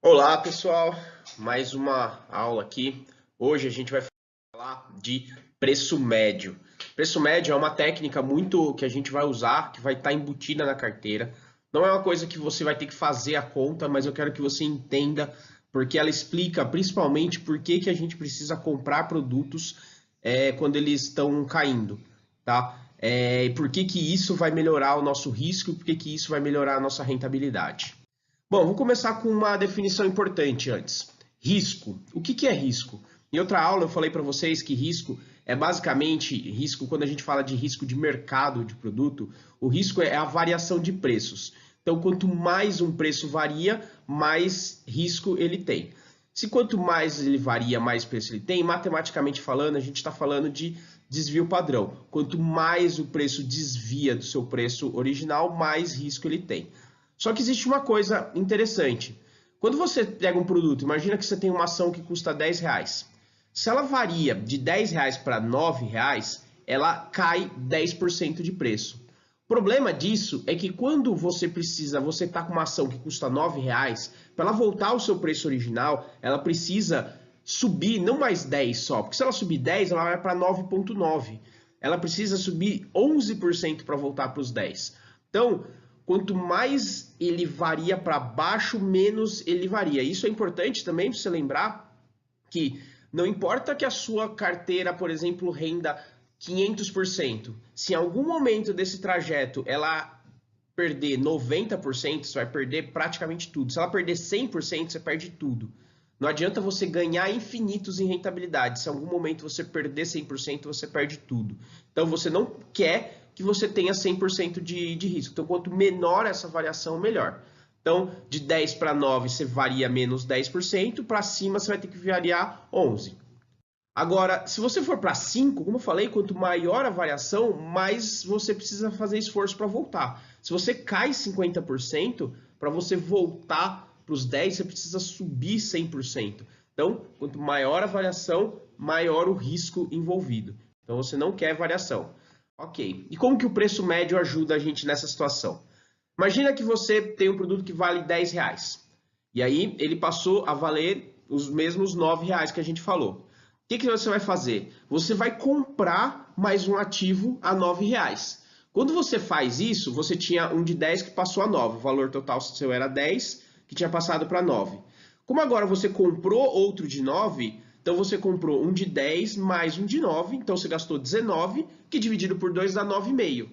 Olá, pessoal. Mais uma aula aqui. Hoje a gente vai falar de preço médio. Preço médio é uma técnica muito que a gente vai usar, que vai estar embutida na carteira. Não é uma coisa que você vai ter que fazer a conta, mas eu quero que você entenda, porque ela explica principalmente por que que a gente precisa comprar produtos quando eles estão caindo, tá? E por que que isso vai melhorar o nosso risco e por que que isso vai melhorar a nossa rentabilidade. Bom, vou começar com uma definição importante antes. Risco. O que é risco? Em outra aula eu falei para vocês que risco é basicamente risco, quando a gente fala de risco de mercado de produto, o risco é a variação de preços. Então, quanto mais um preço varia, mais risco ele tem. Se quanto mais ele varia, mais preço ele tem, matematicamente falando, a gente está falando de desvio padrão. Quanto mais o preço desvia do seu preço original, mais risco ele tem. Só que existe uma coisa interessante. Quando você pega um produto, imagina que você tem uma ação que custa R$ 10. Se ela varia de R$ 10 para R$ 9, ela cai 10% de preço. O problema disso é que quando você está com uma ação que custa R$ 9, para ela voltar ao seu preço original, ela precisa subir não mais 10 só, porque se ela subir 10, ela vai para 9,9. Ela precisa subir 11% para voltar para os 10. Então, quanto mais ele varia para baixo, menos ele varia. Isso é importante também para você lembrar que não importa que a sua carteira, por exemplo, renda 500%. Se em algum momento desse trajeto ela perder 90%, você vai perder praticamente tudo. Se ela perder 100%, você perde tudo. Não adianta você ganhar infinitos em rentabilidade. Se em algum momento você perder 100%, você perde tudo. Então você não quer que você tenha 100% de risco. Então quanto menor essa variação, melhor. Então de 10 para 9 você varia menos 10%, para cima você vai ter que variar 11%. Agora, se você for para 5, como eu falei, quanto maior a variação, mais você precisa fazer esforço para voltar. Se você cai 50%, para você voltar para os 10, você precisa subir 100%. Então, quanto maior a variação, maior o risco envolvido. Então, você não quer variação. Ok. E como que o preço médio ajuda a gente nessa situação? Imagina que você tem um produto que vale R$ 10. E aí, ele passou a valer os mesmos R$ 9 que a gente falou. O que você vai fazer? Você vai comprar mais um ativo a R$ 9. Quando você faz isso, você tinha um de 10 que passou a 9. O valor total seu era 10, que tinha passado para 9. Como agora você comprou outro de 9, então você comprou um de 10 mais um de 9, então você gastou 19, que dividido por 2 dá 9,5.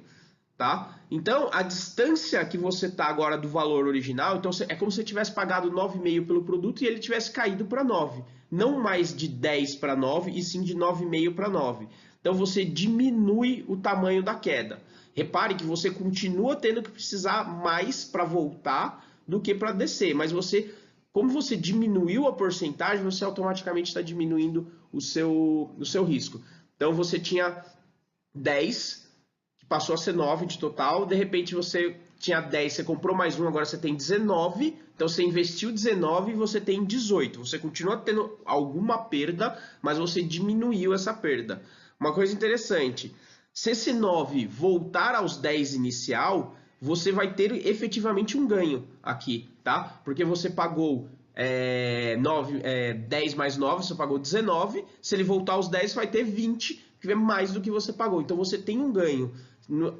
Tá? Então, a distância que você está agora do valor original, então é como se você tivesse pagado 9,5 pelo produto e ele tivesse caído para 9. Não mais de 10 para 9, e sim de 9,5 para 9. Então, você diminui o tamanho da queda. Repare que você continua tendo que precisar mais para voltar do que para descer, mas como você diminuiu a porcentagem, você automaticamente está diminuindo o seu risco. Então, você tinha 10, passou a ser 9 de total, de repente você tinha 10, você comprou mais um, agora você tem 19, então você investiu 19 e você tem 18. Você continua tendo alguma perda, mas você diminuiu essa perda. Uma coisa interessante, se esse 9 voltar aos 10 inicial, você vai ter efetivamente um ganho aqui, tá? Porque você pagou 10 mais 9, você pagou 19, se ele voltar aos 10, você vai ter 20, que é mais do que você pagou. Então você tem um ganho.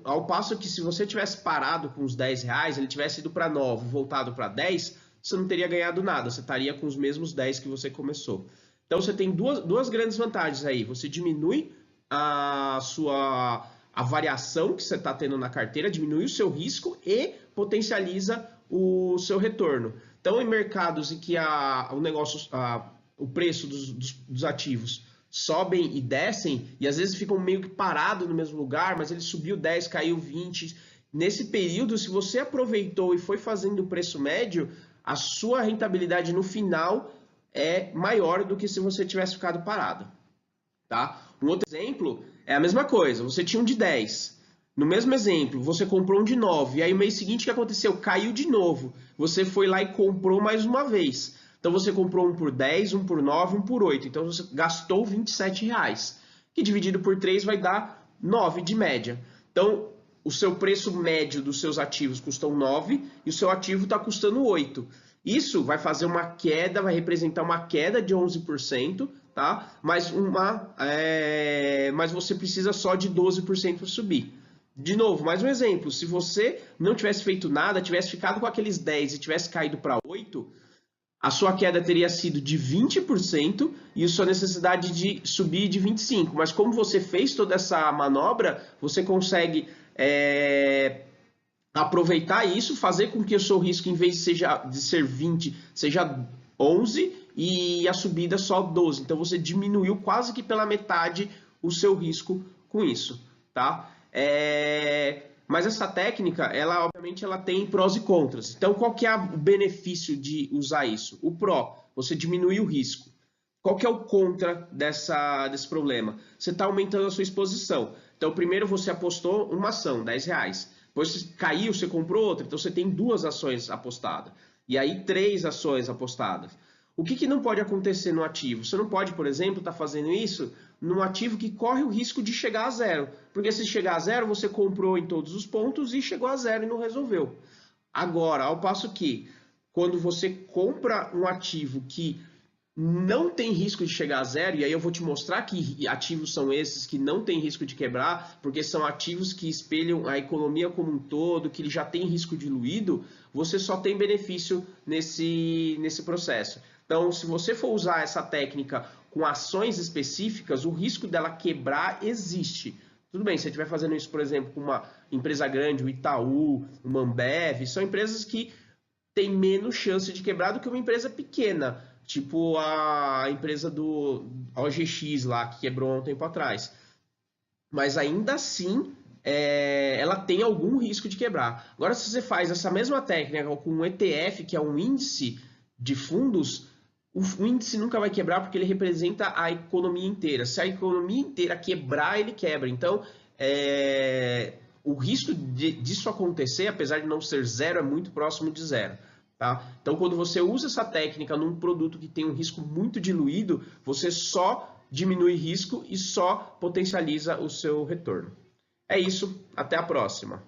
Ao passo que se você tivesse parado com os R$ 10, ele tivesse ido para 9 e voltado para 10, você não teria ganhado nada, você estaria com os mesmos 10 que você começou. Então você tem duas grandes vantagens aí. Você diminui a variação que você está tendo na carteira, diminui o seu risco e potencializa o seu retorno. Então, em mercados em que o preço dos ativos sobem e descem, e às vezes ficam meio que parados no mesmo lugar, mas ele subiu 10, caiu 20. Nesse período, se você aproveitou e foi fazendo o preço médio, a sua rentabilidade no final é maior do que se você tivesse ficado parado. Tá? Um outro exemplo é a mesma coisa, você tinha um de 10. No mesmo exemplo, você comprou um de 9, e aí no mês seguinte o que aconteceu? Caiu de novo. Você foi lá e comprou mais uma vez. Então você comprou um por 10, um por 9, um por 8. Então você gastou R$ 27, que dividido por 3 vai dar 9 de média. Então o seu preço médio dos seus ativos custam 9 e o seu ativo está custando 8. Isso vai fazer uma queda, vai representar uma queda de 11%, tá? Mas você precisa só de 12% para subir. De novo, mais um exemplo. Se você não tivesse feito nada, tivesse ficado com aqueles 10 e tivesse caído para 8, a sua queda teria sido de 20% e a sua necessidade de subir de 25%. Mas como você fez toda essa manobra, você consegue aproveitar isso, fazer com que o seu risco, em vez de ser 20, seja 11 e a subida só 12. Então você diminuiu quase que pela metade o seu risco com isso, tá? Mas essa técnica, ela obviamente ela tem prós e contras. Então qual que é o benefício de usar isso? O pró, você diminui o risco. Qual que é o contra desse problema? Você está aumentando a sua exposição. Então primeiro você apostou uma ação, R$10. Depois caiu, você comprou outra, então você tem 2 ações apostadas. E aí 3 ações apostadas. O que não pode acontecer no ativo? Você não pode, por exemplo, estar fazendo isso num ativo que corre o risco de chegar a zero. Porque se chegar a zero, você comprou em todos os pontos e chegou a zero e não resolveu. Agora, ao passo que, quando você compra um ativo que não tem risco de chegar a zero, e aí eu vou te mostrar que ativos são esses que não tem risco de quebrar, porque são ativos que espelham a economia como um todo, que ele já tem risco diluído, você só tem benefício nesse processo. Então, se você for usar essa técnica com ações específicas, o risco dela quebrar existe. Tudo bem, se você estiver fazendo isso, por exemplo, com uma empresa grande, o Itaú, o Ambev, são empresas que têm menos chance de quebrar do que uma empresa pequena, tipo a empresa do OGX lá, que quebrou há um tempo atrás. Mas ainda assim, ela tem algum risco de quebrar. Agora, se você faz essa mesma técnica com um ETF, que é um índice de fundos, o índice nunca vai quebrar porque ele representa a economia inteira. Se a economia inteira quebrar, ele quebra. Então, o risco disso acontecer, apesar de não ser zero, é muito próximo de zero. Tá? Então, quando você usa essa técnica num produto que tem um risco muito diluído, você só diminui risco e só potencializa o seu retorno. É isso, até a próxima.